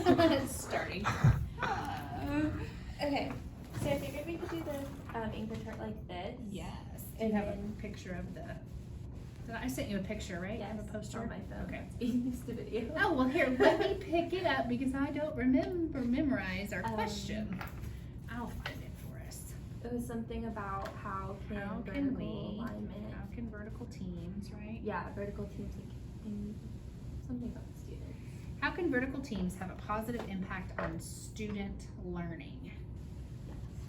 Starting. Okay, so I figured we could do the anchor chart like this. Yes. Do And you have then- a picture of the, I sent you a picture, right? Yes, Of a poster? on my phone. Okay. It's being used to video. Oh, well here, let me pick it up because I don't memorize our question. I'll find it for us. It was something about how can can vertical we- alignment. How can vertical teams, right? Yeah, vertical teams like something about the students. How can vertical teams have a positive impact on student learning?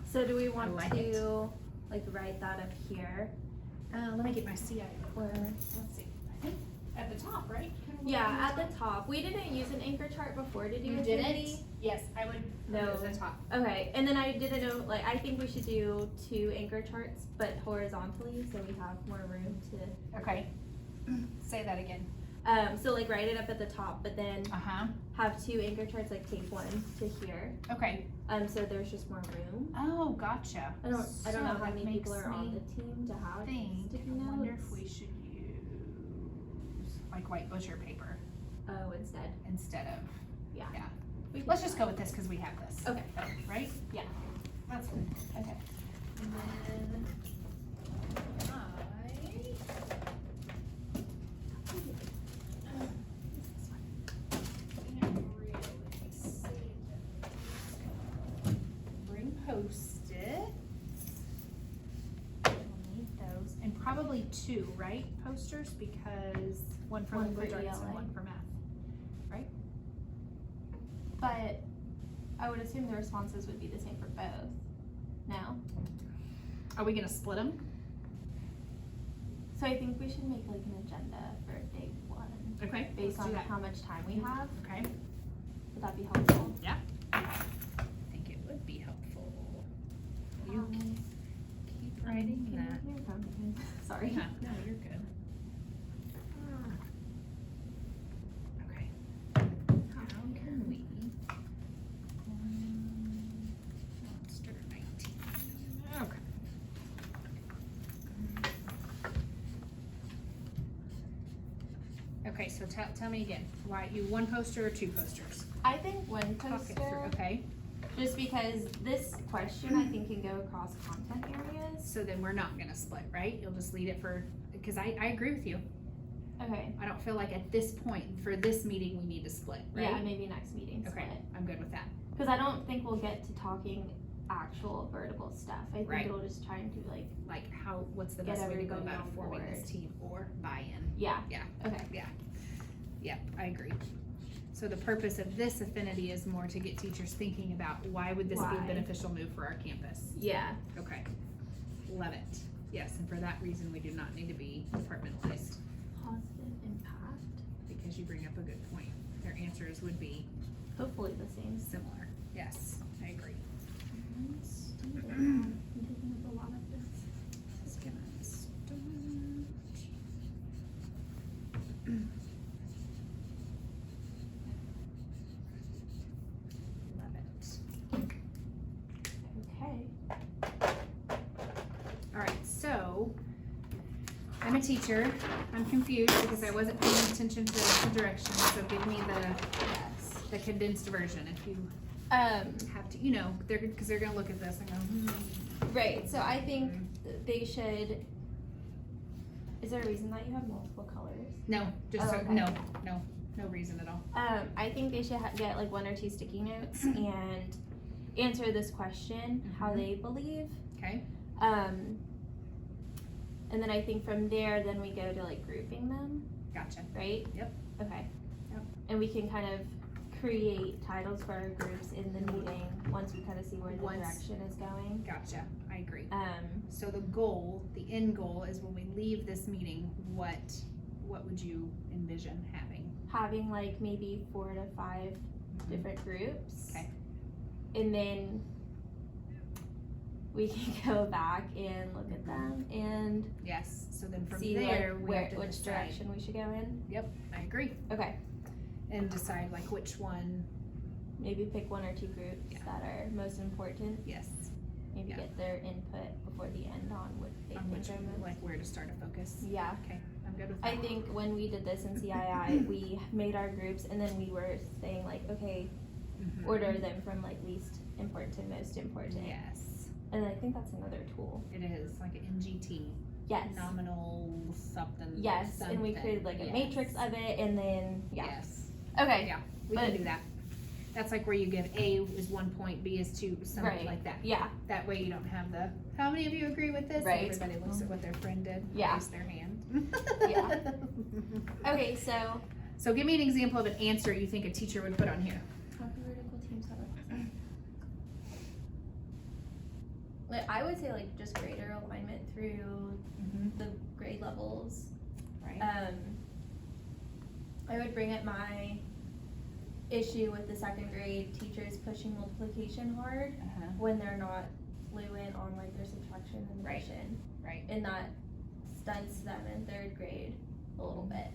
So do we want like to it. like write that up here Let me get my CIO. or? Let's see. I think at the top, right? Yeah, at the top. We didn't use an anchor chart before to do You affinity. didn't? Yes, I would. No. Put it at the top. Okay, and then I didn't know, like, I think we should do 2 anchor charts, but horizontally, so we have more room to, Okay. Say that again. so like write it up at the top, but then Uh-huh. have 2 anchor charts, like tape 1 to here, Okay. so there's just more room. Oh, gotcha. I don't know So how that many people makes are on me the team to have think, sticky I notes. wonder if we should use like white butcher paper Oh, instead. instead of, Yeah. yeah. We can Let's do just that. go with this because we have this. Okay. Right? Yeah. That's fine. Okay. And then bring Post-its. We'll need those, and probably 2, right, posters, because one for One for language arts and ELA. one for math. But I would assume the responses would be the same for both. No? Are we gonna split them? So I think we should make like an agenda for day 1 Okay. based let's do on that. how much time we have. Okay. Would that be helpful? I think it would be helpful. You keep writing Can that. you hear from me? Sorry. Yeah, no, you're good. Okay. How can we? Monster 19. Okay. Okay, so tell me again, why you 1 poster or 2 posters? I think one Talk it through, poster, okay? just because this question I think can go across content areas. So then we're not gonna split, right? You'll just lead it for, because I agree with you. Okay. I don't feel like at this point, for this meeting, we need to split, right? Yeah, maybe next meeting split. Okay, I'm good with that. Because I don't think we'll get to talking actual vertical stuff. I think Right. it'll just try and do like, Like what's the Get best way to go everybody about on forming board. this team or buy-in? yeah. Yeah. Okay. Yep, I agree. So the purpose of this affinity is more to get teachers thinking about why would this be a Why? beneficial move for our campus? Yeah. Okay, love it. Yes, and for that reason, we do not need to be departmentalized, Positive impact. because you bring up a good point. Their answers would be Hopefully the same. similar. Yes, I agree. I'm taking up a lot of this. Just gonna start. Love it. Okay. Alright, so I'm a teacher. I'm confused because I wasn't paying attention to the directions, so give me Yes. the condensed version if you Um, have to, because they're gonna look at this and go, right, so I think they should, is there a reason that you have multiple colors? no, just, Oh, so, okay. no reason at all. I think they should get like 1 or 2 sticky notes and answer this question, how Mhm. they believe. Okay? And then I think from there, then we go to like grouping them, Gotcha. right? Yep. Okay. Yep. And we can kind of create titles for our groups in the meeting, once we kind of see where the Once- direction is going. Gotcha. I agree. Um, So the end goal is when we leave this meeting, what would you envision having? having like maybe 4 to 5 different groups. Okay. And then we can go back and look at them and Yes, so then from see there, like we have to which decide. direction we should go in. Yep, I agree. Okay, And decide like which one, maybe pick 1 or 2 groups Yeah. that are most important. yes, Maybe Yeah. get their input before the end on what they on think which are one, most. like where to start a focus. Yeah. Okay, I'm good with I that. think when we did this in CII, we made our groups and then we were saying like, okay, order them from like least important to most important. Yes, And I think that's another tool. it is like an NGT. Yes. Nominal something. Yes, and we created like a Yes. matrix of it, and then Yes. Okay. Yeah, we But- can do that. That's like where you give A is 1 point, B is 2, something Right. like that. Yeah. That way you don't have the, how many of you agree with this? Right. Everybody looks at what their friend did, Yeah. raise their hand. Yeah. Okay, so So give me an example of an answer you think a teacher would put on here. how can vertical teams have a like, I would say like just greater alignment through the grade levels. Right. I would bring up my issue with the second grade teachers pushing multiplication hard Uh-huh. when they're not fluent on like their subtraction and Right. addition. Right. And that stunts them in third grade a little bit.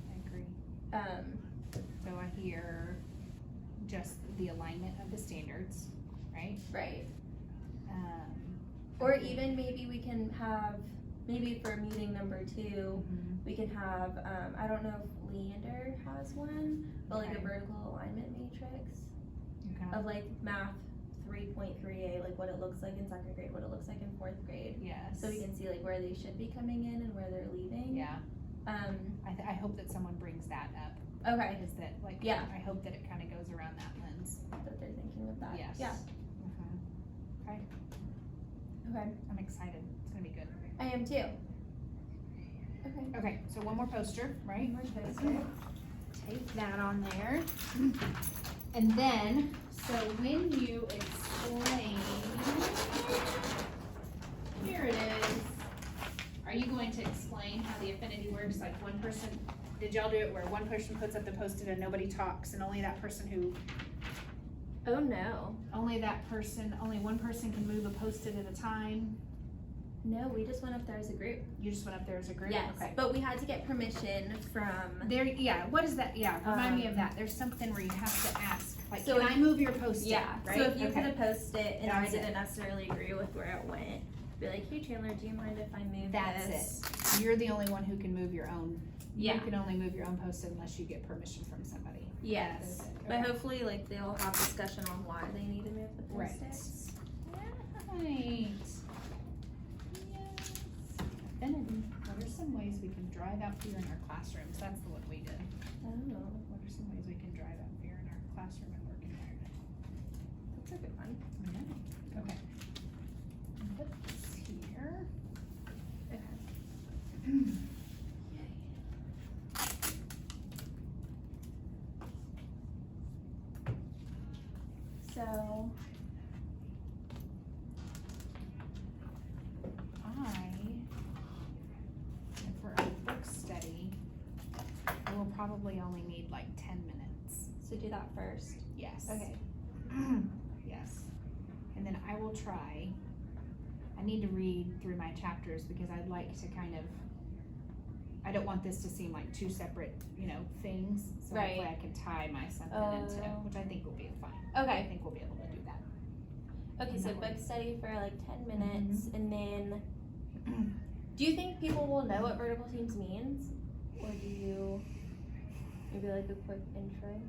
I agree. Um, So I hear just the alignment of the standards, right? right. Um, Or even maybe we can have, maybe for meeting number 2, we can have, I don't know if Leander has one, but like Okay. a vertical alignment matrix Okay. of like math 3.3a, like what it looks like in second grade, what it looks like in fourth grade. Yes. So we can see like where they should be coming in and where they're leaving. Yeah. Um, I hope that someone brings that up. okay, Is that like? Yeah. I hope that it kind of goes around that lens. that they're thinking of that. Yes. Yeah, Okay. okay. I'm excited. It's gonna be good. I am too. Okay. Okay. So one more poster, right? More poster. Take that on there. And then, so when you explain, here it is. Are you going to explain how the affinity works? Like one person, did y'all do it where one person puts up the post-it and nobody talks, and only that person who, Oh no. only one person can move a post-it at a time? No, we just went up there as a group. You just went up there as a group? Yes, Okay. but we had to get permission from. There, yeah, what is that? Yeah, remind me of that. There's something where you have to ask, like, So can if- I move your post-it? Yeah, Right? so if you Okay. put a post-it and I That's it. didn't necessarily agree with where it went, be like, hey Chandler, do you mind if I move That's this? it. You're the only one who can move your own. Yeah. You can only move your own post-it unless you get permission from somebody. Yes, That is it. but Okay. hopefully like they'll have discussion on why they need to move the Right. post-its. Right. Yes. Affinity. What are some ways we can drive out fear in our classrooms? That's the one we did. I don't know, What are some ways we can drive out fear in our classroom and work environment? that's a good one. Yeah. Okay. Put this here. Okay. So, For a book study, we'll probably only need like 10 minutes. so do that first. Yes. Okay. Yes. And then I will try, I need to read through my chapters because I'd like to kind of, I don't want this to seem like two separate, things. So Right. hopefully I can tie my something into, Oh. which I think will be fine. Okay. I think we'll be able to do that. Okay, so That book works. study for like 10 minutes, and then, do you think people will know what vertical teams means? Or do you, maybe like a quick intro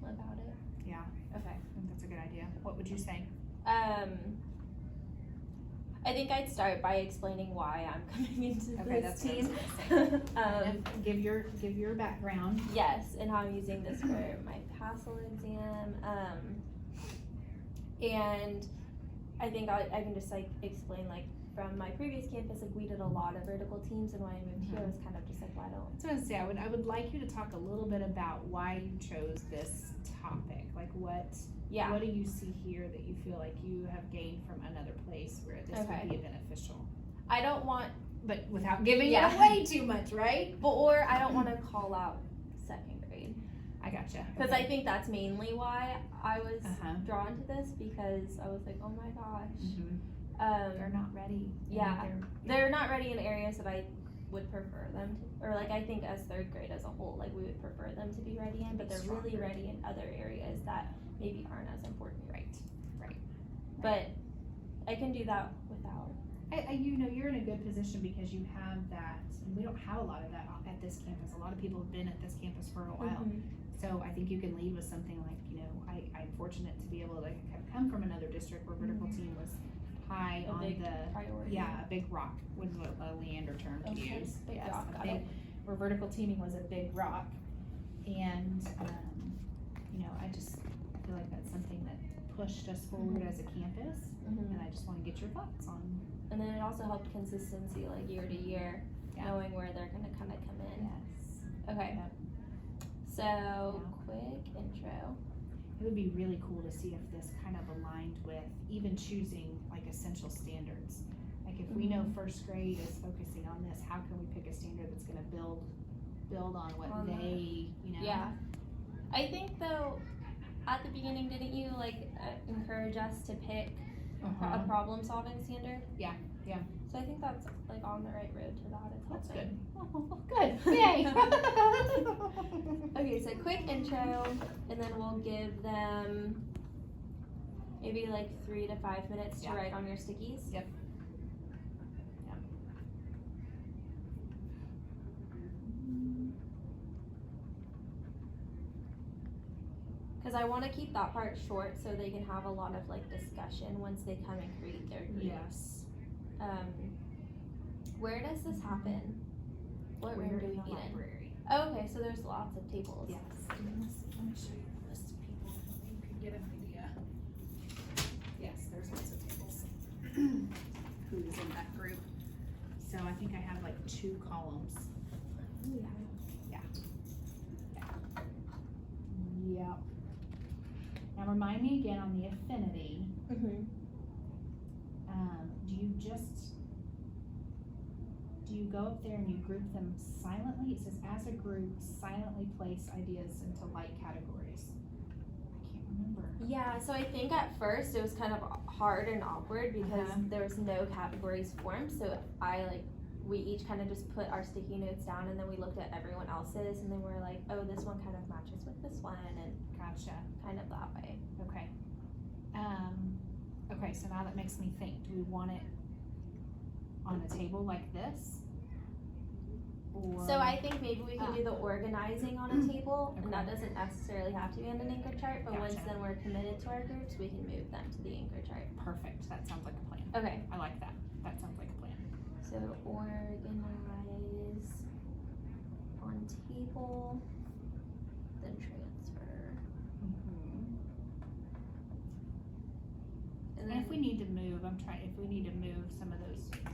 about it? Yeah, Okay. I think that's a good idea. What would you say? I think I'd start by explaining why I'm coming into Okay, this that's what I was team. gonna say. Give your background. Yes, and how I'm using this for my PASL exam. And I think I can just like explain like from my previous campus, like we did a lot of vertical teams, and when I moved here, I was kind of just like, why don't? So I was gonna say, I would like you to talk a little bit about why you chose this topic. Like what do you see here that you feel like you have gained from another place where this Okay. would be beneficial? I don't want, But without giving Yeah. it away too much, right? or I don't want to call out second grade, I gotcha. because I think that's mainly why I was Uh-huh. drawn to this, because I was like, oh my gosh. They're not ready. Yeah. They're- They're not ready in areas that I would prefer them to, or like I think as third grade as a whole, like we would prefer them to be ready in, but they're really Stronger. ready in other areas that maybe aren't as important. Right. But I can do that without. You're in a good position because you have that, and we don't have a lot of that at this campus. A lot of people have been at this campus for a while. So I think you can lead with something like, I'm fortunate to be able to have come from another district where vertical team was high A on big the, priority. yeah, a big rock was a Leander term to Okay, use. big Yes, rock, a got big- it. Where vertical teaming was a big rock. And, I just feel like that's something that pushed us forward as a campus. Mhm. And I just wanna get your thoughts on, And then it also helped consistency, like year to year, Yeah. knowing where they're gonna kinda come in. yes. Okay. Yep. So, quick intro. It would be really cool to see if this kind of aligned with even choosing like essential standards. Like if we know Mhm. first grade is focusing on this, how can we pick a standard that's gonna build on what On that. they, Yeah. I think though, at the beginning, didn't you encourage us to pick a problem solving standard? Yeah, yeah. So I think that's like on the right road to that. It's That's helping. good. Good, yay. Okay, so quick intro, and then we'll give them maybe like 3 to 5 minutes to Yeah. write on your stickies. Yep. Because I want to keep that part short so they can have a lot of like discussion once they come and create their group. Yes. Where does this happen? What room We're do we in the meet in? library. Oh, okay, so there's lots of tables. Yes. Let me show you a list of people so you can get an idea. Yes, there's lots of tables. Who's in that group? So I think I have like 2 columns. Ooh, yeah. Yep. Now remind me again on the affinity, Mm-hmm. do you go up there and you group them silently? It says as a group, silently place ideas into light categories. I can't remember. Yeah, so I think at first it was kind of hard and awkward because Uh-huh. there was no categories formed. So we each kind of just put our sticky notes down and then we looked at everyone else's and then we're like, oh, this one kind of matches with this one and Gotcha. kind of that way. Okay. Okay, so now that makes me think, do we want it on a table like this? Or? So I think maybe we can do the organizing on a table and that Okay. doesn't necessarily have to be on an anchor chart, but once Gotcha. then we're committed to our groups, we can move them to the anchor chart. Perfect, that sounds like a plan. Okay, I like that. That sounds like a plan. so organize on table, then transfer. And And then if we need to move, if we need to move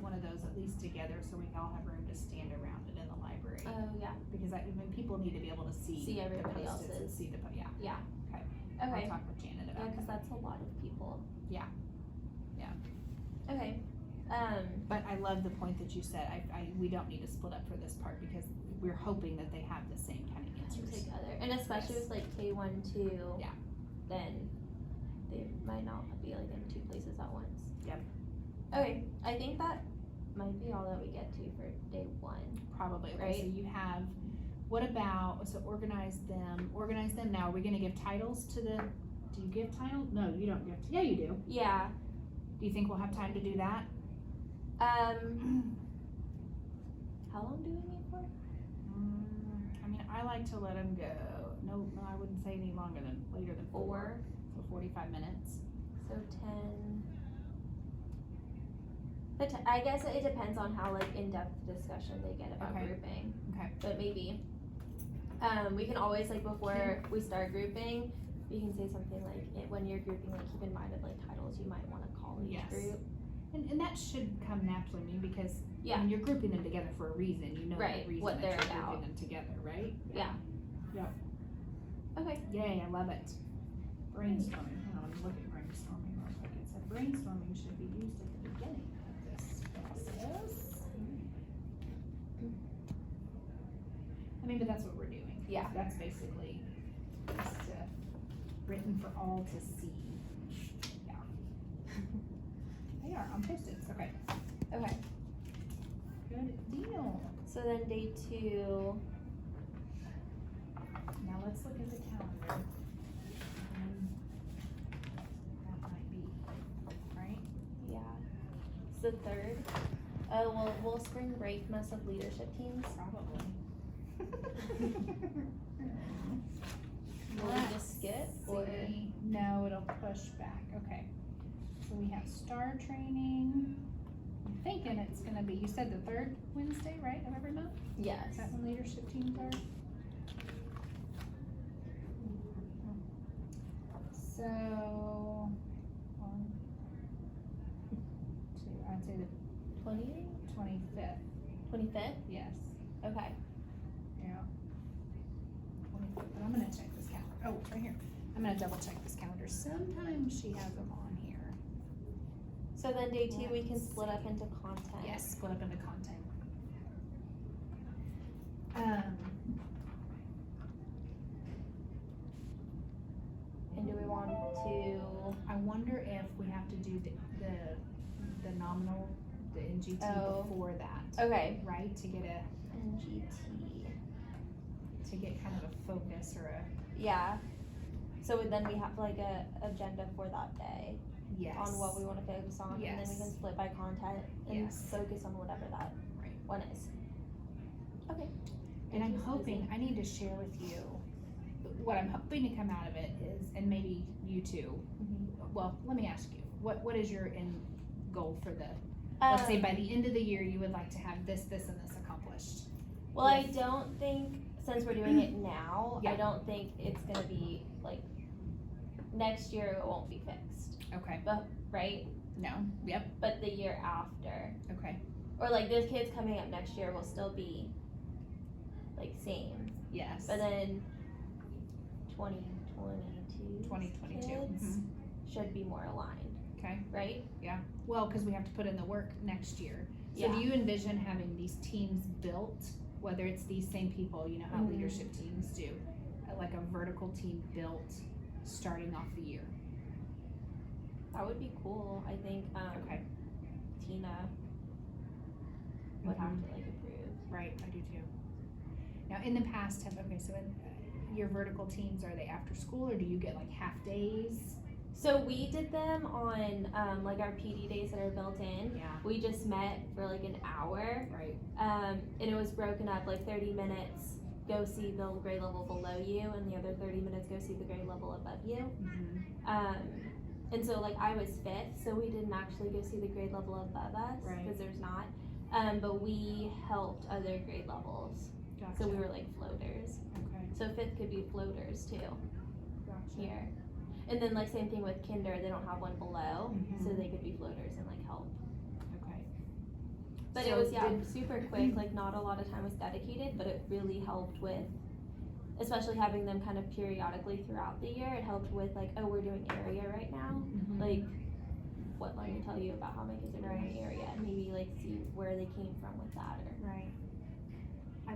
one of those at least together so we all have room to stand around it in the library. oh yeah, Because people need to be able to see. See the everybody Post-its and else's. See yeah. okay. I'll talk with Janet Yeah, about because that. that's a lot of people. Yeah. Okay. But I love the point that you said, we don't need to split up for this part because we're hoping that they have the same kind of answers. Together, and especially Yes. with like K1, 2. Yeah. Then they might not be like in 2 places at once. Yep. Okay, I think that might be all that we get to for day 1. Probably, okay, Right. so you have, what about, so organize them now, are we gonna give titles to do you give titles? No, you don't give, yeah, you do. Yeah. Do you think we'll have time to do that? How long do we need for? I mean, I like to let them go, no, I wouldn't say any later than 4, so 45 minutes. So 10. But I guess it depends on how like in-depth discussion they get about Okay. grouping. Okay. But maybe. We can always like before we start grouping, we can say something like when you're grouping, like keep in mind of like titles you might want to call each Yes. group. And that should come naturally, I mean, because Yeah. when you're grouping them together for a reason, you know Right, the reason what that they're you're about. grouping them together, right? Yeah. Yep. Okay. Yay, I love it. Brainstorming, hang on, look at brainstorming real quick. It said brainstorming should be used at the beginning of this process. I mean, but that's what we're doing. Yeah. That's basically just written for all to see. Yeah. They are on Post-its, okay. Okay. Good deal. So then day 2. Now let's look at the calendar. That might be, right? Yeah. It's the 3rd. Oh well, will spring break mess up leadership teams? Probably. skip or? see. No, it'll push back. Okay. So we have STAR training. I'm thinking it's gonna be, you said the third Wednesday, right, of every month? Yes. Is that when leadership teams are? So, 1, 2, I'd say the 25th, 25th? yes. Okay. Yeah. 25th, but I'm gonna check this calendar. Oh, it's right here. I'm gonna double check this calendar. Sometimes she has them on here. So then day 2 we can Let's split up into content. Yes, split up into content. And do we want to? I wonder if we have to do the nominal, the NGT Oh. before that, Okay. right? To get NGT. kind of a focus or a, Yeah. So then we have like a agenda for that day yes. on what we want to focus on, and then we Yes. can split by content and Yes. focus on whatever that Right. one is. Okay. And I'm Which is hoping, busy. I need to share with you, what I'm hoping to come out of it is, and maybe you too, well, let me ask you, what is your end goal for the, let's say by the end of the year, you would like to have this, this, and this accomplished? Well, I don't think, since we're doing it now, Yeah. I don't think it's gonna be like, next year it won't be fixed, Okay, right? no, yep, But the year after, okay, or like the kids coming up next year will still be like same, yes. but then 2022 2022, kids should be more aligned, okay. right? Well, cause we have to put in the work next year. So Yeah. do you envision having these teams built, whether it's these same people, you know how Mhm. leadership teams do, like a vertical team built starting off the year? That would be cool. I think Okay, Tina would have to like approve. right, I do too. Now, in the past, so your vertical teams, are they after school or do you get like half days? So we did them on like our PD days that are built in. Yeah. We just met for like an hour, Right, and it was broken up like 30 minutes go see the grade level below you, and the other 30 minutes go see the grade level above you. And so like I was 5th, so we didn't actually go see the grade level above us Right. because there's not. But we helped other grade levels, gotcha. so we were like floaters. Okay, So 5th could be floaters too gotcha. here. And then like same thing with kinder, they don't have one below, so Mhm. they could be floaters and like help. Okay. But So it was did- super quick, like not a lot of time was dedicated, but it really helped with, especially having them kind of periodically throughout the year, it helped with like, oh, we're doing area right now, Mhm. like what let me tell you about how my kids are doing in the area, and maybe like see where they came from with that or. Right. I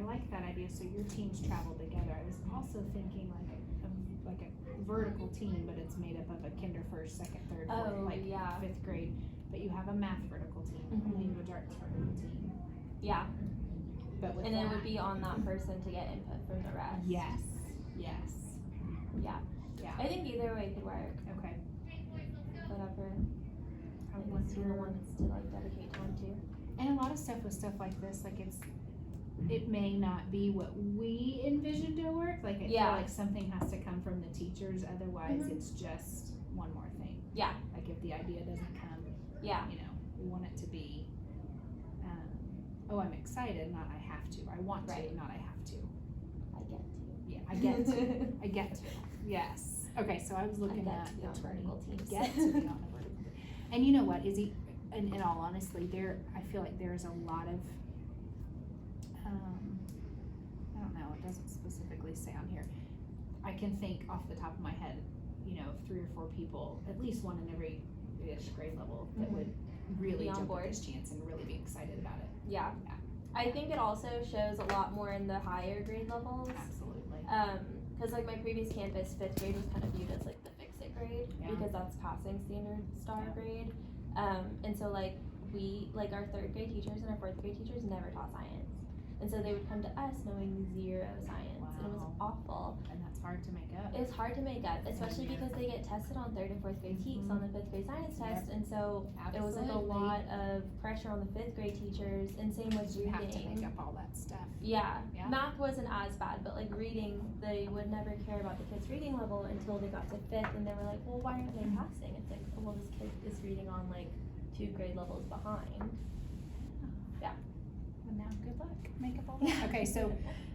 like that idea, so your teams travel together. I was also thinking like a vertical team, but it's made up of a kinder first, second, third, fourth, Oh, like yeah. 5th grade. But you have a math vertical team, a Mhm. language arts vertical team. Yeah, But with and it would that- be on that person to get input from the rest. Yes. Yeah. Yeah. I think either way could work, Okay. whatever. I I guess you're the wonder- one that's to like dedicate time to. And a lot of stuff with stuff like this, like it may not be what we envisioned to work. Like I feel Yeah. like something has to come from the teachers. Otherwise, Mhm. it's just one more thing. Yeah. Like if the idea doesn't come, Yeah. you know, we want it to be, oh, I'm excited, not I have to. I want to, Right. not I have to. I get to. Yeah, I get to. I get to. Yes. Okay, so I was looking get at to be the on 20 vertical teams. Get to be on the vertical. And you know what, Izzy, in all honesty, I feel like there's a lot of, I don't know, it doesn't specifically say on here. I can think off the top of my head, you know, of 3 or 4 people, at least one in every ish grade level that Mhm. would really Be on jump board. at this chance and really be excited about it. Yeah. Yeah. I think it also shows a lot more in the higher grade levels. Absolutely. Cause like my previous campus, 5th grade was kind of viewed as like the fix-it grade Yeah. because that's passing standard star grade. And so like we, like our 3rd grade teachers and our 4th grade teachers never taught science. And so they would come to us knowing 0 science, and it was Wow. awful. And that's hard to make up. It's hard to make up, especially because they get tested on 3rd and 4th grade teaks on the 5th grade science test, and so it was like a Absolutely. lot of pressure on the 5th grade teachers, and same with You have to make reading. up all that stuff. Yeah, Yeah. math wasn't as bad, but like reading, they would never care about the kid's reading level until they got to 5th, and they were like, well, why aren't they passing? It's like, well, this kid is reading on like 2 grade levels behind. Well, now, good luck. Make up all that. Okay, so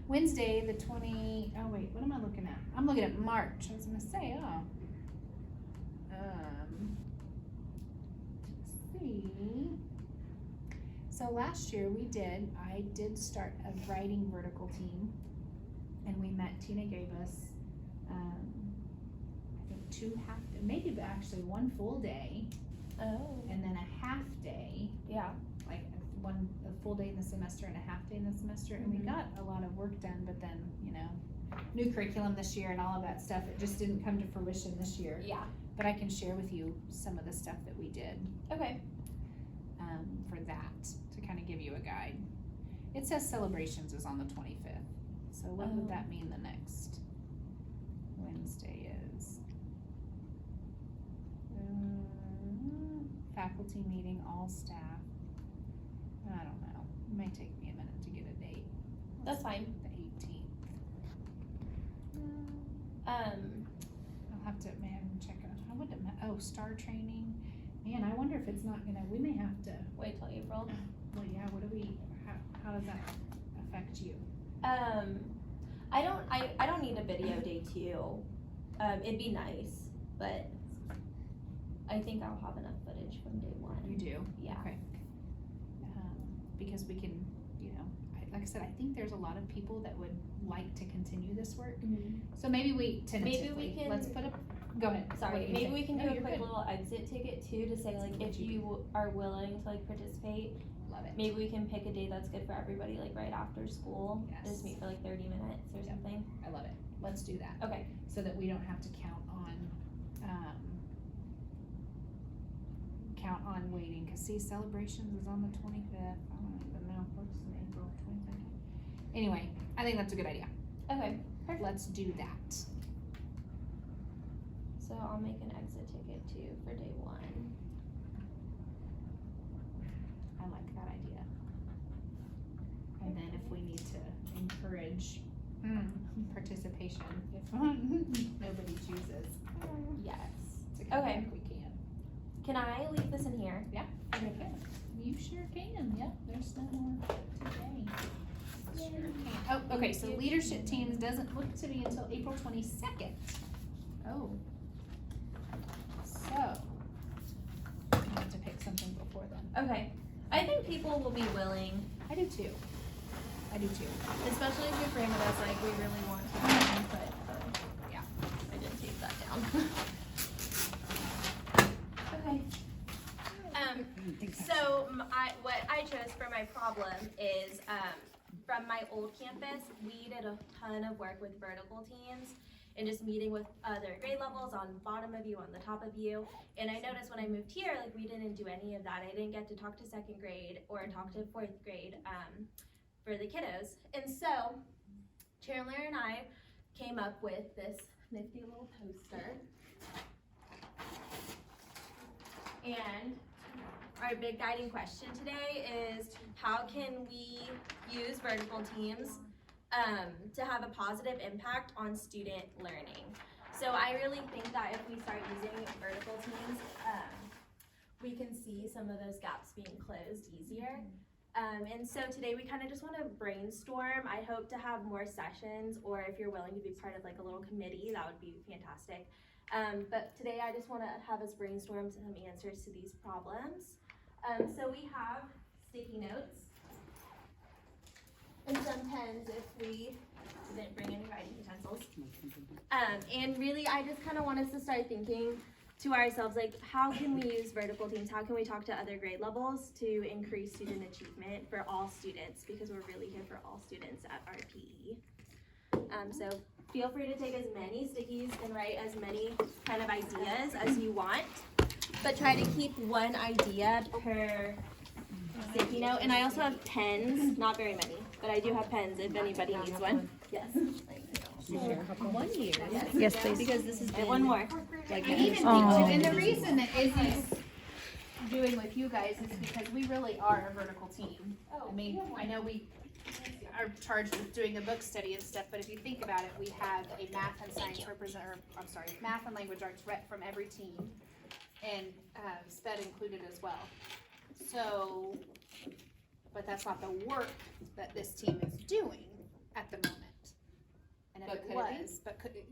Wednesday, the 20, oh wait, what am I looking at? I'm looking at March. I was gonna say, let's see. So last year I did start a writing vertical team, and we met, Tina gave us, I think 2 maybe actually 1 full day, Oh. and then a half day, Yeah. like a full day in the semester and a half day in the semester, and we Mhm. got a lot of work done, but then, new curriculum this year and all of that stuff, it just didn't come to fruition this year. Yeah. But I can share with you some of the stuff that we did, Okay. for that, to kind of give you a guide. It says celebrations is on the 25th, so what would Oh. that mean the next Wednesday is? Faculty meeting, all staff. I don't know, it might take me a minute to get a date. That's fine. The 18th. I'll have to, check it out. I would have, STAR training. Man, I wonder if it's not gonna, we may have to, Wait till April. well, yeah, how does that affect you? I don't need a video day 2. It'd be nice, but I think I'll have enough footage from day 1. You do? Yeah. Okay. Because we can, like I said, I think there's a lot of people that would like to continue this work. So maybe we tentatively, can- let's put go ahead. What Sorry, do you maybe think? we can No, do a you're quick good. little exit ticket too, to say like if you are willing to like participate, Love it. maybe we can pick a day that's good for everybody, like right after school. Yes. Just meet for like 30 minutes or Yep. something. I love it. Let's do that. Okay. So that we don't have to count on waiting, cause see, celebrations is on the 25th, I don't even know, what's in April, 22nd? Anyway, I think that's a good idea, Okay. Perfect. let's do that. So I'll make an exit ticket too for day 1. I like that idea. And then if we need to encourage participation, if nobody chooses Yes. to come Okay. back, we can. Can I leave this in here? Yeah. Okay. You sure can, yep, there's no more today. Sure Yay. can. Oh, okay, so Thank you. leadership teams doesn't look to be until April 22nd. Oh. So, I have to pick something before then. Okay. I think people will be willing, I do too. especially if we frame it as like we really want to have input. Yeah. I did take that down. Okay. So what I chose for my problem is from my old campus, we did a ton of work with vertical teams and just meeting with other grade levels on the bottom of you, on the top of you. And I noticed when I moved here, like we didn't do any of that. I didn't get to talk to 2nd grade or talk to 4th grade for the kiddos. And so Chandler and I came up with this nifty little poster. And our big guiding question today is how can we use vertical teams to have a positive impact on student learning? So I really think that if we start using vertical teams, we can see some of those gaps being closed easier. And so today we kind of just want to brainstorm. I hope to have more sessions, or if you're willing to be part of like a little committee, that would be fantastic. But today I just want to have us brainstorm some answers to these problems. So we have sticky notes and some pens if we didn't bring any writing utensils. And really I just kind of want us to start thinking to ourselves, like, how can we use vertical teams? How can we talk to other grade levels to increase student achievement for all students? Because we're really here for all students at our PE. So feel free to take as many stickies and write as many kind of ideas as you want, but try to keep one idea per sticky note. And I also have pens, not very many. but I do have pens if anybody needs one. Yes. 1 year. Yes, please. Because this has been One more. like I even think too, and the reason that Izzy's doing with you guys is because we really are a vertical team. I mean, I know we are charged with doing a book study and stuff, but if you think about it, we have a math and science math and language arts rep from every team, and SPED included as well. So, but that's not the work that this team is doing at the moment. And if But it could it be? was,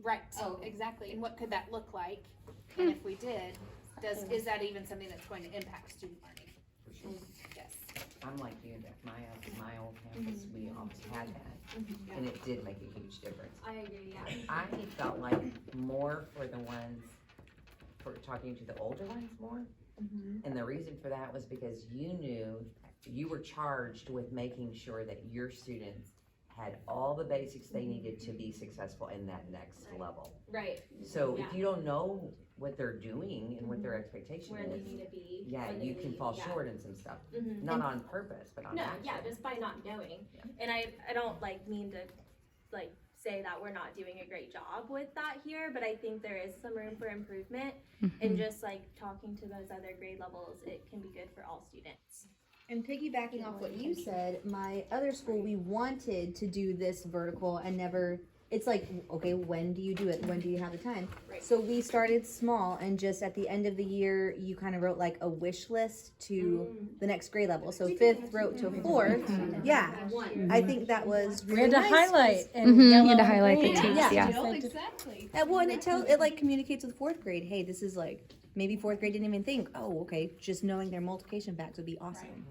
right, Oh. exactly, and what could that look like? And if we did, is that even something that's going to impact student learning? Yes. I'm like you, that my old campus, we always had that, and it did make a huge difference. I agree, yeah. I felt like more for the ones, for talking to the older ones more, and the reason for that was because you knew, you were charged with making sure that your students had all the basics they needed to be successful in that next level. Right. So if Yeah. you don't know what they're doing and what their expectation Where they is, need to be. yeah, when they you can leave, fall yeah. short in some stuff, Mhm. not on purpose, but on No, accident. yeah, just by not knowing. Yeah. And I don't like mean to like say that we're not doing a great job with that here, but I think there is some room for improvement. And just like talking to those other grade levels, it can be good for all students. And piggybacking off what you said, my other school, we wanted to do this vertical and never, it's like, okay, when do you do it? When do you have the time? Right. So we started small and just at the end of the year, you kind of wrote like a wish list to the next grade level. So fifth wrote to fourth. Yeah. I think that was We really had to nice. highlight and Mm-hmm. yellow You had to and highlight the green. teams, Yeah. yeah. Exactly. Well, and it like communicates with fourth grade, hey, this is like, maybe fourth grade didn't even think, oh, okay, just knowing their multiplication facts would be awesome.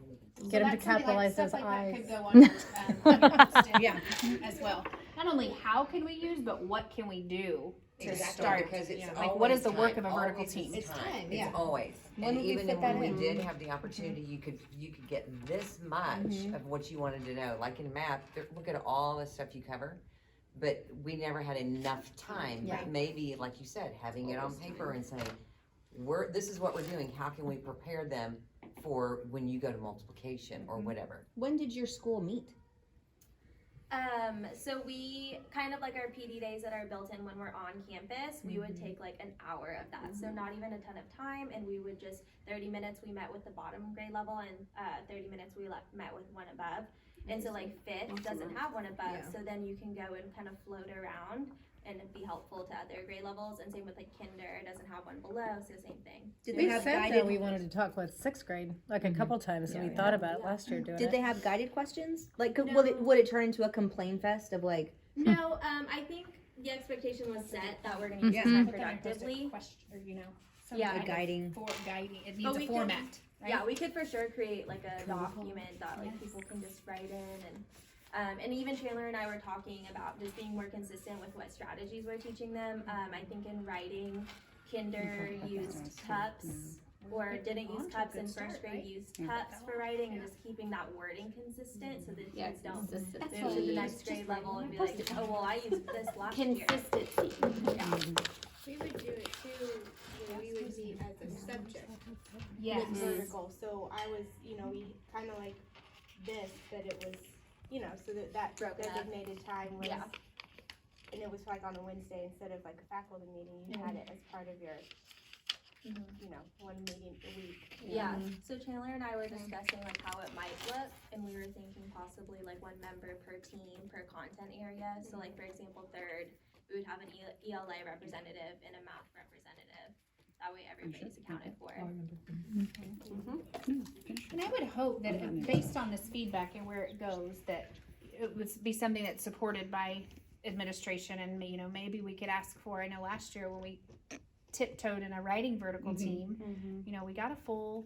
Get them to capitalize those Stuff like that could eyes. go on yeah, as well. Not only how can we use, but what can we do to Exactly, start? because it's Like, what always is the work time, of a vertical always team? is time, yeah. It's always, When and would we even fit that when we in? did have the opportunity, you could get this much of what you wanted to know, like in math, look at all the stuff you cover. But we never had enough time, Yeah. but maybe, like you said, having it on paper and saying, this is what we're doing, how can we prepare them for when you go to multiplication or whatever? When did your school meet? So we kind of like our PD days that are built in when we're on campus, we would take like an hour of that. So not even a ton of time, and we would just 30 minutes we met with the bottom grade level, and 30 minutes we met with one above. And so like fifth doesn't have one above, so then you can go and kind of float around and be helpful to other grade levels. And same with like kinder, it doesn't have one below, so same thing. Did We they have said that guided? we wanted to talk with sixth grade, like a couple times, and we Yeah. thought about it last year doing Did it. they have guided questions? Like, No. would it turn into a complain fest of like? No, I think the expectation was set that we're gonna use this time productively. Question, or some Yeah. kind of Guiding. for guiding. It But needs we a could- format. Right? Yeah, we could for sure create like a document that like people can just write in and even Chandler and I were talking about just being more consistent with what strategies we're teaching them. I think in writing, kinder used cups or didn't use cups in first grade, used cups for writing, and just keeping that wording consistent so that kids don't move to the next grade level and be like, oh, well, I used this last year. Consistency. We would do it too, when we would meet as a subject Yes. with vertical, so I was, we kinda like this, but it was, so that Broken up. designated time was, Yeah. and it was like on a Wednesday instead of like a faculty meeting, you had it as part of your, one meeting a week. Yeah, so Chandler and I were discussing like how it might look, and we were thinking possibly like one member per team per content area. So like for example, third, we would have an ELA representative and a math representative. That way everybody's accounted for. And I would hope that based on this feedback and where it goes, that it would be something that's supported by administration, and maybe we could ask for, I know last year when we tiptoed in a writing vertical team, we got a full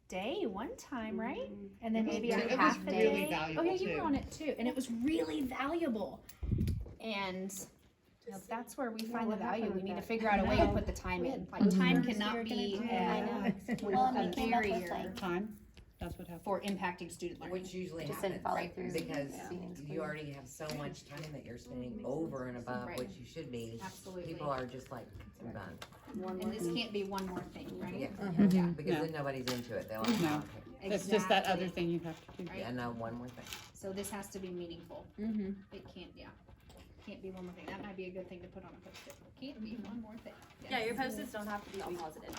day one time, right? And then maybe a half a day. Oh yeah, you were on it too, and it was really valuable. And that's where we find the value. We need to figure out a way to put the time in. Like time cannot be a barrier Time, that's what happened. for impacting student learning. Which usually Just didn't happens, follow right? through. Because Yeah. you already have so much time that you're spending over and above Right. what you should be. Absolutely. People are just like, I'm done. And this can't be one more thing, right? Yeah, Yeah. because then nobody's into it. They're like, No. oh, okay. It's just that other Exactly. thing you have to do. Right. Yeah, no, one more thing. So this has to be meaningful. Mm-hmm. It can't, can't be one more thing. That might be a good thing to put on a post-it. Can't be one more thing. Yeah, your post-its don't have to be all positive,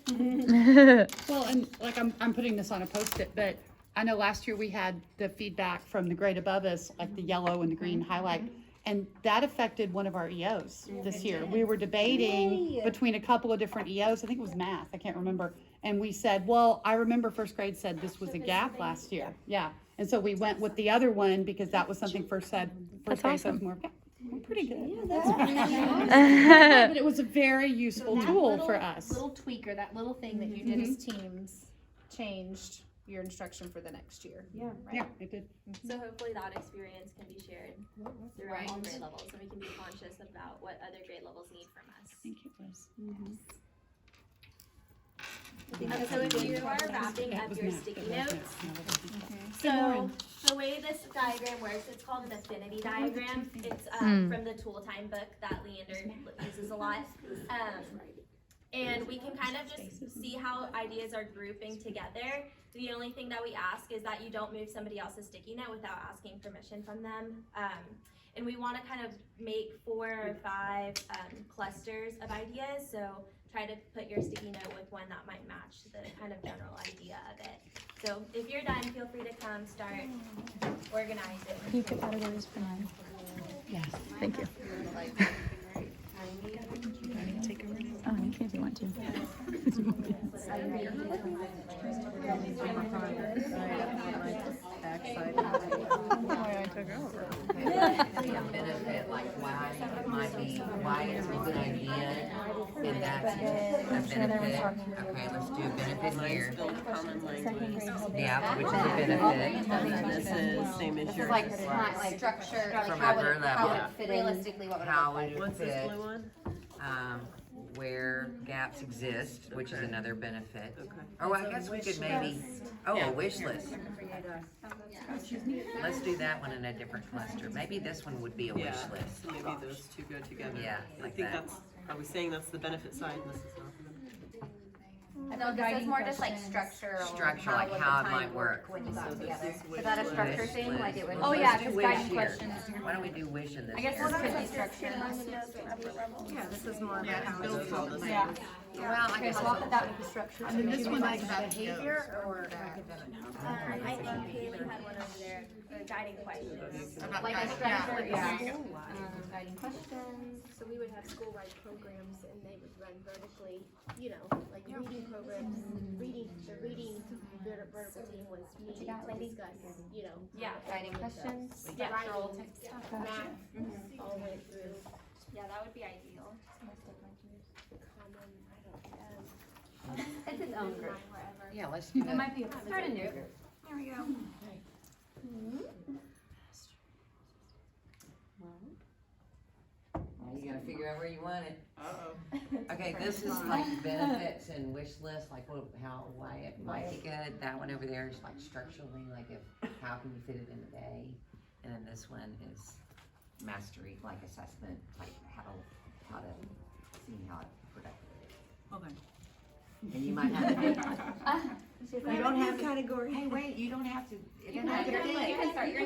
they can be negative. Well, and like I'm putting this on a Post-it, but I know last year we had the feedback from the grade above us, like the yellow and the green highlight. And that affected one of our EOs this year. We were debating between a couple of different EOs. I think it was math. I can't remember. And we said, well, I remember first grade said this was a gap last year. Yeah. And so we went with the other one because that was something first grade said was more. Yeah, we're pretty good. Yeah, that's pretty But it was a very useful That tool little- for us. Little tweak or that little thing that you did as teams changed your instruction for the next year. Yeah. Yeah, it did. So hopefully that experience can be shared throughout all Right. grade levels, and we can be conscious about what other grade levels need from us. Thank you, Liz. So if you are wrapping It up was your math. sticky It was math. notes, No, it wasn't. so the way this diagram works, it's called an affinity diagram. It's from the tool time book that Leander uses a lot. And we can kind of just see how ideas are grouping together. The only thing that we ask is that you don't move somebody else's sticky note without asking permission from them. And we want to kind of make 4 or 5 clusters of ideas. So try to put your sticky note with one that might match the kind of general idea of it. So if you're done, feel free to come start organizing. Can you put categories for mine? Yes. Thank you. Oh, you can if you want to. Benefit, like why it might be, why it's a good idea, and that's a benefit. Okay, let's do a benefit here. Yeah, which is a benefit. This is same as yours. Like, structure, like From how upper would, level. how would it fit in? Realistically, what would it How look like? would it What's this fit, blue one? where gaps exist, which is another benefit. Okay. Oh, I guess we could maybe, a wish list. Let's do that one in a different cluster. Maybe this one would be a wish Yeah, list. so maybe those two go together. Yeah, I like think that. that's, are we saying that's the benefit side and this is not the benefit? No, this is more just like structure or Structure, how like would how the it time might work. when you got So this together. is Is that a wish structure list. thing? Like it would. Oh, Let's yeah, do 'cause wish guiding here. questions. Why don't we do wish in this? I guess here? this could be structure. Yeah, this is more about how Those are all the same. Yeah. Well, I Okay, guess so I'll put that with the structure. And then this one is behavior or academic? I think Haley had one over there, for guiding questions. Like a structure, yeah. Guiding questions, so we would have school-wide programs and they would run vertically, you know, like reading programs, the reading vertical team was me to discuss, you know. Yeah. Guiding questions. Yeah. Math, all went through Yeah, that would be ideal. common, I don't know. It's its own group. Yeah, let's do It that. might be. Start a new. There we go. Now you gotta figure out where you want it. Uh-oh. Okay, this is like benefits and wish list, like why it might be good. That one over there is like structurally, like how can you fit it in a day? And then this one is mastery, like assessment, like how to see how productive it is. Okay. And you might have to, you don't have to, category. hey, wait, you don't have to, it doesn't You have to can fit. start your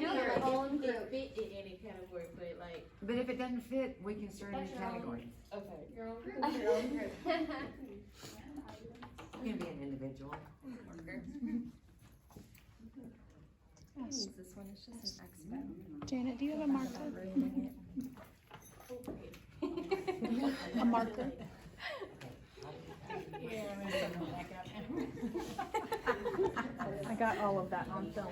own group. Fit in any category, but like. But if it doesn't fit, we can start a new category. Okay. Your own group, your own group. You can be an individual. This one is just an expo. Janet, do you have a marker? A marker? I got all of that on film.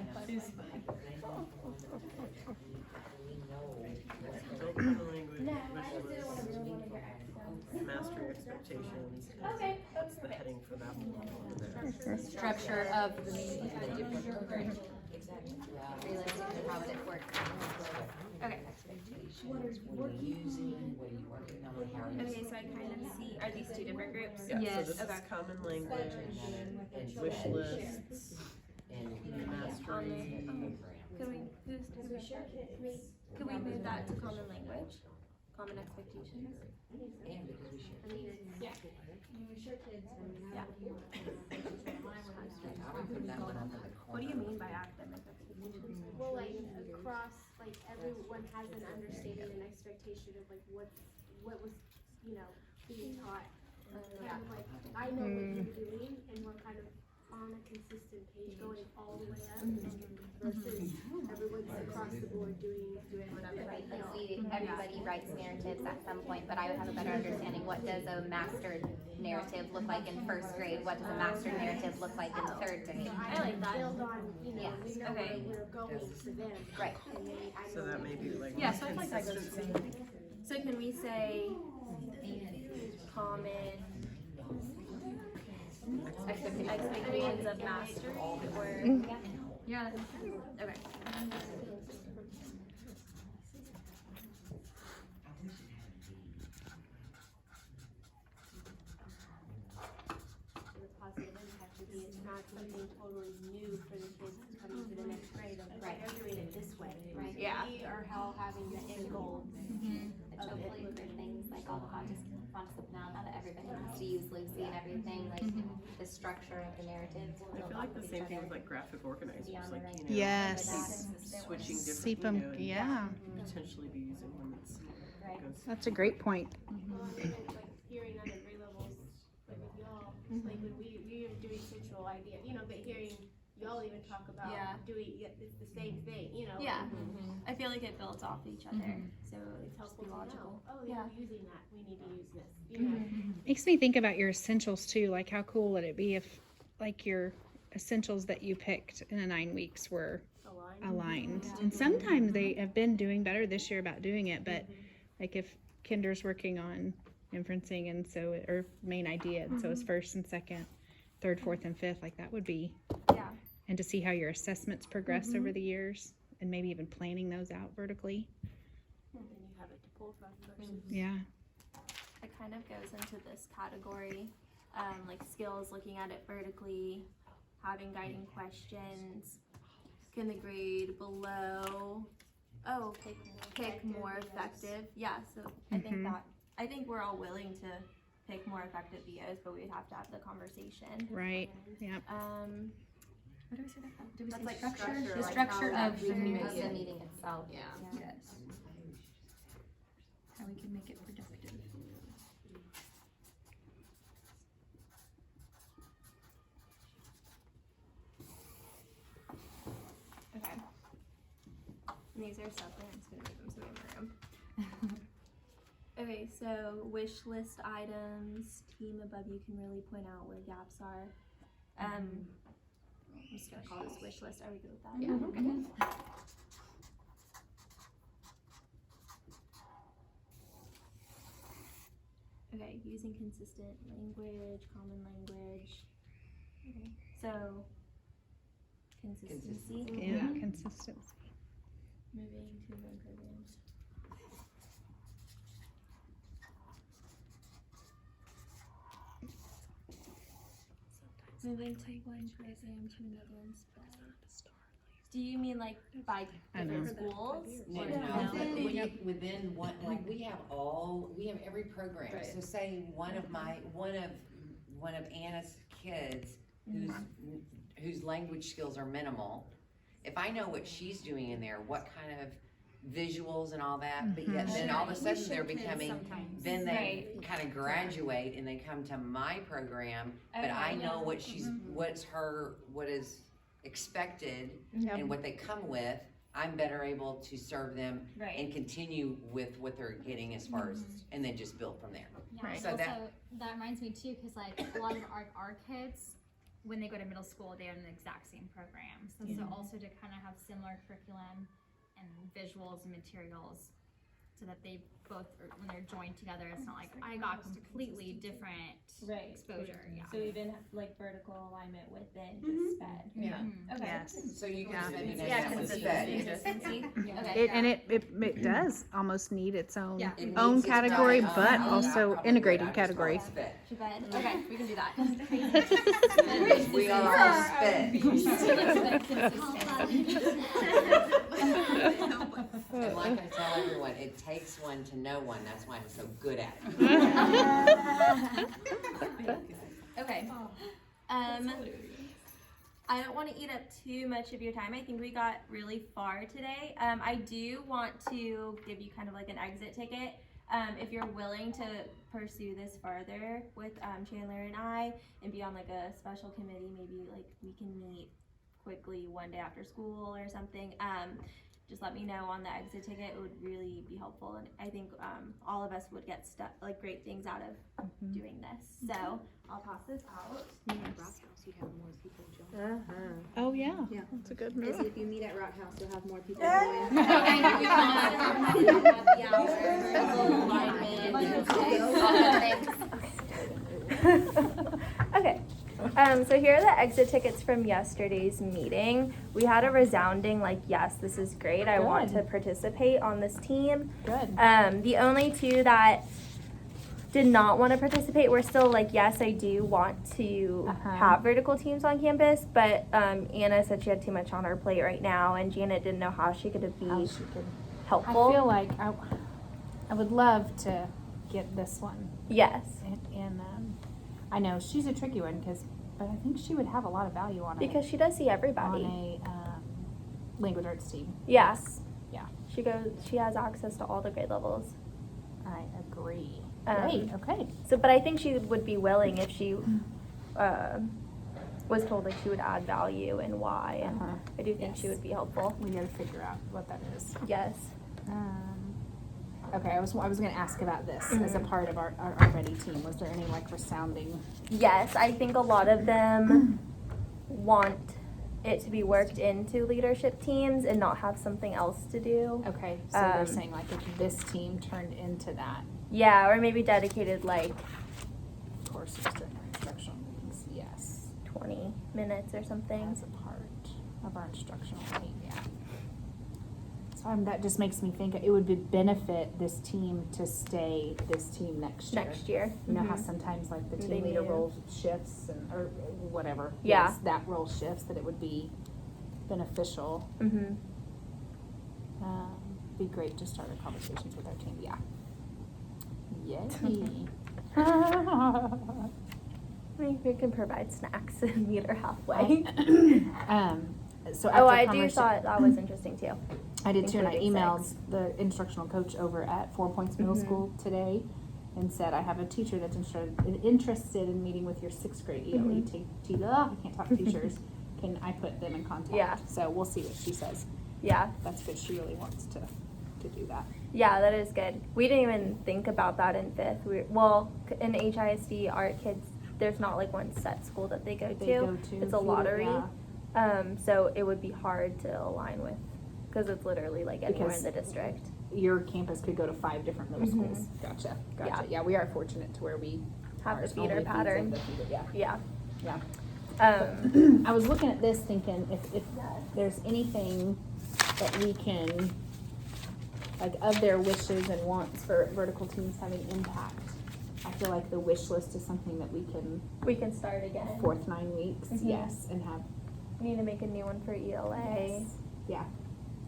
Mastery expectations. Okay. That's the heading for that one. Structure of the meeting. Realistically, how would it work? Okay. What are you using, what are you working on, how are you? Okay, so I kind of see, are these 2 different groups? Yeah, Yes. so this is common language, And wish lists, And mastery. Could we move that to common language? Common expectations? and because we should. Yeah. I would put that one up in the corner. What do you mean by academic expectations? Well, like across, like everyone has an understanding and expectation of like what was, being taught. Kind of like, I know what you're doing and we're kind of on a consistent page going all the way up versus everyone's across the board doing whatever. Right, like see, everybody writes narratives at some point, but I would have a better understanding, what does a master narrative look like in first grade? What does a master narrative look like in third grade? I like that. Build on, we know Okay. where we're going for them. Right. And they, I So know that may be like. Yeah, so I feel like that goes together. So can we say common expectations of mastery or? Yeah. Okay. the positive impact would be it's not something totally new for the kids coming to the next grade. Of, right, they're doing it this way. Right. Yeah. We are all having the end goal. Which hopefully for things like all the context now, now that everybody has to use Lucy and everything, like the structure of the narrative. I feel like the same thing with like graphic organizers, like, Yes. switching Seep different, 'em, yeah. potentially be using one that's Right. goes. That's a great point. Well, and then, like hearing other grade levels, like with y'all, like when we were doing central idea, but hearing y'all even talk about doing it's the same thing, Yeah. I feel like it builds off each other, so It's it's helpful be to logical. know. Oh, they're using that. We need to use this. Makes me think about your essentials too. Like, how cool would it be if, like, your essentials that you picked in the 9 weeks were aligned? And sometimes they have been doing better this year about doing it, but like if Kinder's working on inferencing and so, or main idea, and so it's first and second, third, fourth, and fifth, like that would be, Yeah. and to see how your assessments progress over the years and maybe even planning those out vertically. And you have it to pull from versus Yeah. It kind of goes into this category, like skills, looking at it vertically, having guiding questions. Can the grade below, pick more effective? Yeah, so I think we're all willing to pick more effective VOs, but we'd have to have the conversation. Right. Yep. What do we say that? Did we That's say like structure? structure, The like structure how of we the can make Of the meeting. meeting itself. Yeah. Yes. How we can make it productive. Okay. And these are stuff I'm just gonna move them so we have more room. Okay, so wish list items, team above you can really point out where gaps are. I'm just gonna call this wish list. Are we good with that? Yeah. Okay. Okay, using consistent language, common language. Okay, so consistency. Yeah. Consistency. Moving to run programs. Moving to one program to another and spread. Do you mean like by I know. different schools? No, Or within one, like we have every program. So say one of Anna's kids whose language skills are minimal. If I know what she's doing in there, what kind of visuals and all that, but yet then all of a sudden they're becoming, then they kind of graduate and they come to my program, but I know what what is expected and what they come with. I'm better able to serve them and continue with what they're getting as far as, and then just build from there. Yeah, Right. So also, that- that reminds me too, because like a lot of our kids, when they go to middle school, they're in the exact same programs. And so also to kind of have similar curriculum and visuals and materials so that they both, when they're joined together, it's not like I got completely different exposure. Yeah. So even like vertical alignment within just sped. Yeah. Okay. Yes. So you Yeah. can maybe next Yeah, time with consistency. sped. Okay. And it does almost need its own Yeah. It own needs its category, own- but I'll also probably integrated do it. I just call it category. sped. Sped. Okay, we can do that. Because we are all sped. And like I tell everyone, it takes one to know one. That's why I'm so good at it. Okay. I don't want to eat up too much of your time. I think we got really far today. I do want to give you kind of like an exit ticket. If you're willing to pursue this further with Chandler and I and be on like a special committee, maybe like we can meet quickly one day after school or something. Just let me know on the exit ticket. It would really be helpful, and I think all of us would get like great things out of doing this. So I'll pass this out. Oh, yeah. Yeah. That's a good Because move. if you meet at Rock House, you'll have more people Okay. So here are the exit tickets from yesterday's meeting. We had a resounding like, yes, this is great. I want to participate on this team. Good. The only two that did not want to participate were still like, yes, I do want to have vertical teams on campus, but Anna said she had too much on her plate right now, and Janet didn't know how she could be helpful. I feel like I would love to get this one. Yes. And I know she's a tricky one but I think she would have a lot of value on Because she does see everybody. on a language arts team. Yes. Yeah. She has access to all the grade levels. I agree. Um, Great. Okay. So, but I think she would be willing if she was told like she would add value and why, and I do think she would be helpful. We got to figure out what that is. Yes. Okay. I was going to ask about this as a part of our Ready team. Was there any like resounding? Yes, I think a lot of them want it to be worked into leadership teams and not have something else to do. Okay. So they're saying like if this team turned into that. Yeah, or maybe dedicated like Courses during our instructional meetings. Yes. 20 minutes or something. As a part of our instructional meeting. Yeah. So that just makes me think it would benefit this team to stay this team next year. Next year. You know how sometimes like the They team leader move. role shifts or whatever. Yeah. Yes, that role shifts, that it would be beneficial. Mm-hmm. Be great to start our conversations with our team. Yeah. Yay. We can provide snacks and meet her halfway. So Oh, after I do conversa- thought that was interesting too. I did too, and I including emailed six. the instructional coach over at 4 Points Middle School today and said, I have a teacher that's interested in meeting with your 6th grade ELE I can't talk teachers. Can I put them in contact? Yeah. So we'll see what she says. Yeah. That's good. She really wants to do that. Yeah, that is good. We didn't even think about that in 5th. In HISD, our kids, there's not like one set school that they go to. It's a lottery. Yeah. So it would be hard to align with, because it's literally like anywhere Because in the district. Your campus could go to 5 different middle schools. Gotcha. Yeah, we are fortunate to where we Have the ours only feeder feeds pattern. in the feeder. Yeah. Yeah. I was looking at this thinking if there's anything that we can, like of their wishes and wants for vertical teams having impact, I feel like the wish list is something that We can start again. 4th 9 weeks, Mhm. yes, and have, We need to make a new one for ELA. yes, yeah.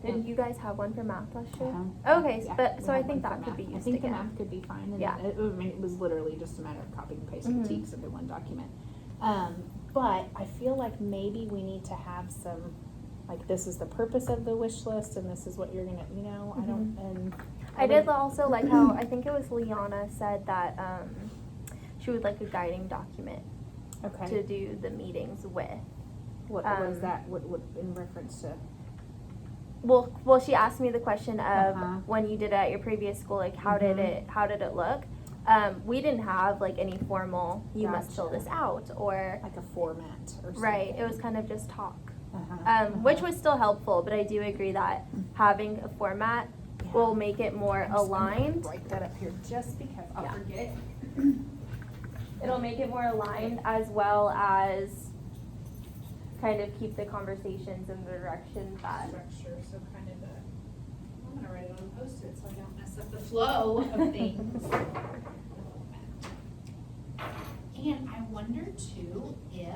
Did you guys have one for math last year? Uh-huh. Okay, Yeah, but we so I had think one for that could be math. used I think the again. math could be fine, and Yeah. it was literally just a matter of copying and pasting Mhm. critiques into one document. But I feel like maybe we need to have some, like, this is the purpose of the wish list, and this is what you're gonna, I don't, and. I did also like how, I think it was Liana said that she would like a guiding document Okay, to do the meetings with. what is that, what, in reference to? Well, she asked me the question of Uh-huh. when you did it at your previous school, like how did it look? We didn't have like any formal, you must fill Gotcha. this out, or, Like a format or something? right, it was kind of just talk. Uh-huh, Which was still helpful, but I do agree that having a format will make it more I'm just gonna aligned. Write that up here just because I'll Yeah. forget. It'll make it more aligned, as well as kind of keep the conversations in the direction that. Structure, so kind of I'm gonna write it on a Post-it so I don't mess up the flow of things. And I wonder too if,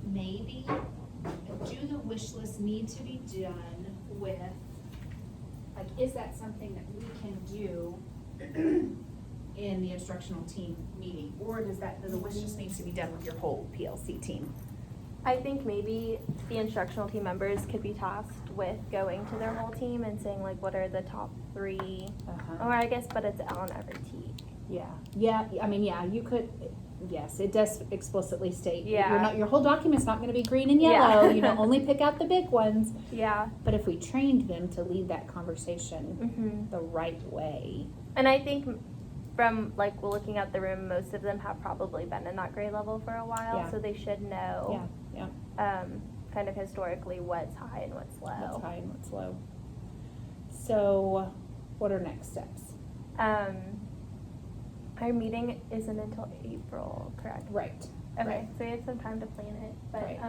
maybe, do the wish lists need to be done with, like, is that something that we can do in in the instructional team meeting? Or does the wish list needs to be done with your whole PLC team? I think maybe the instructional team members could be tasked with going to their whole team and saying like, what are the top 3, or I guess, but it's on every team. Yeah, I mean, yeah, you could, yes, it does explicitly state, Yeah. your whole document's not gonna be green and Yeah. yellow, only pick out the big ones. Yeah. But if we trained them to lead that conversation Mhm. the right way. And I think from like looking at the room, most of them have probably been in that grade level for a while, Yeah. so they should know. Yeah, Kind of historically what's high and what's low. what's high and what's low. So, what are next steps? Our meeting isn't until April, correct? Right. Okay, Right. so we have some time to plan it, but, Right.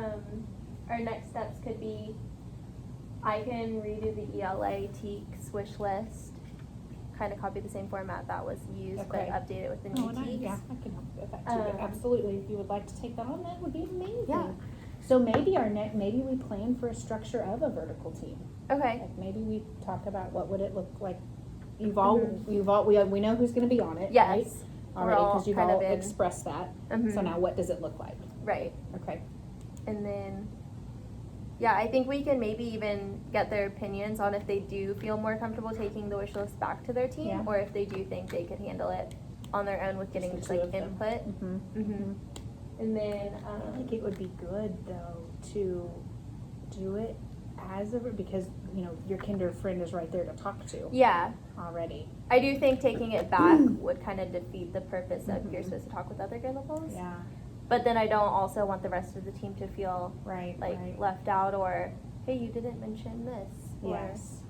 our next steps could be, I can redo the ELA TEKS wish list, kind of copy the same format that was used, but Okay. update it with the new TEKS. Yeah, I can help with that too, absolutely, if you would like to take that on, that would be amazing. Yeah. So maybe maybe we plan for a structure of a vertical team. Okay, Like maybe we talk about what would it look like. We know who's gonna be on it, right? yes, Already, all cause you've kind all of in. expressed that, so Mhm. now what does it look like? right. Okay, And then, yeah, I think we can maybe even get their opinions on if they do feel more comfortable taking the wish list back to their team, Yeah. or if they do think they could handle it on their own with getting the just two like of them. input. Mhm. And then, I think it would be good though to do it as because, your kinder friend is right there to talk to yeah, already. I do think taking it back would kind of defeat the purpose of you're supposed to talk with other grade levels. Yeah, But then I don't also want the rest of the team to feel right, like right. left out, or, hey, you didn't mention this, or. Yes.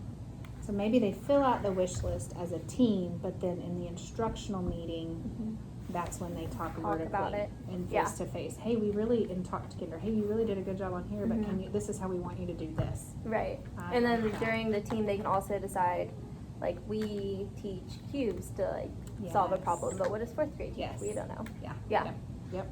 So maybe they fill out the wish list as a team, but then in the instructional meeting, that's when they talk vertically about it. and Yeah. face to face. Hey, and talk to kinder. Hey, you really did a good job on here, but this is how we want you to do this. Right. I And then like that. during the team, they can also decide, like, we teach cubes to like solve a Yes. problem, but what does 4th grade teach? Yes. We don't know. Yeah. Yeah. Yep.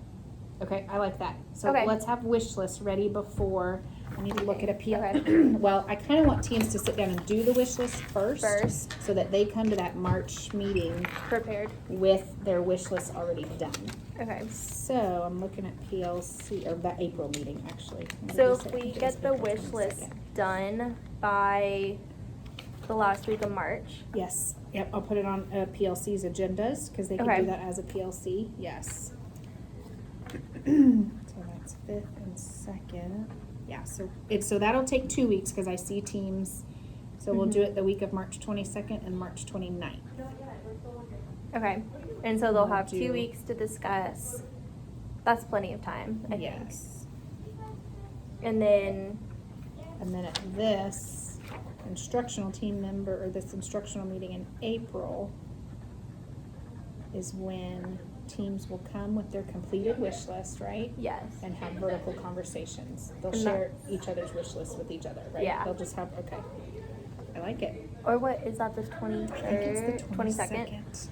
Okay, I like that. So Okay. let's have wish lists ready before, I need to look at a PL. Okay. Well, I kinda want teams to sit down and do the wish list first. First, So that they come to that March meeting prepared. with their wish list already done. Okay. So I'm looking at PLC, or that April meeting, actually. So if we get the wish list done by the last week of March. Yes, yep, I'll put it on PLC's agendas, cause they can Okay. do that as a PLC, yes. So that's 5th and 2nd, yeah, so that'll take 2 weeks, cause I see teams, so we'll do it the week of March 22nd and March 29th. Okay. And so they'll We'll have 2 do- weeks to discuss. That's plenty of time, I think. Yes, And then, and then at this instructional team member, or this instructional meeting in April is when teams will come with their completed wish list, right? yes. And have vertical conversations. They'll And share each other's wish lists with each other, right? Yeah. They'll just have, okay. I like it. Or what, is that the I think it's 23rd, the 22nd? 22nd.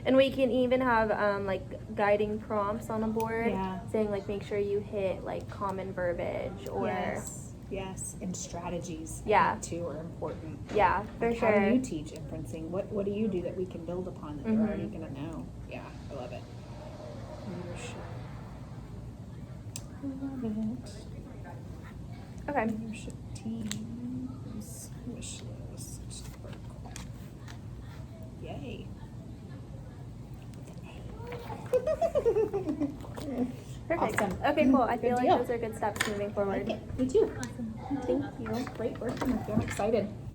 And we can even have, like, guiding prompts on a board. Yeah. Saying, like, make sure you hit, like, common verbiage, or, Yes, and strategies, I Yeah. think, too, are important. yeah, for Like, sure. how do you teach inferencing? What do you do that we can build upon that they're already gonna know? Yeah, I love it. Leadership. I love it. Okay. Leadership teams, wish list, vertical. Yay. Perfect. Awesome. Okay, cool. I feel Good like deal. those are good steps moving I forward. like it. Me too. Thank you. Great working with you. I'm excited.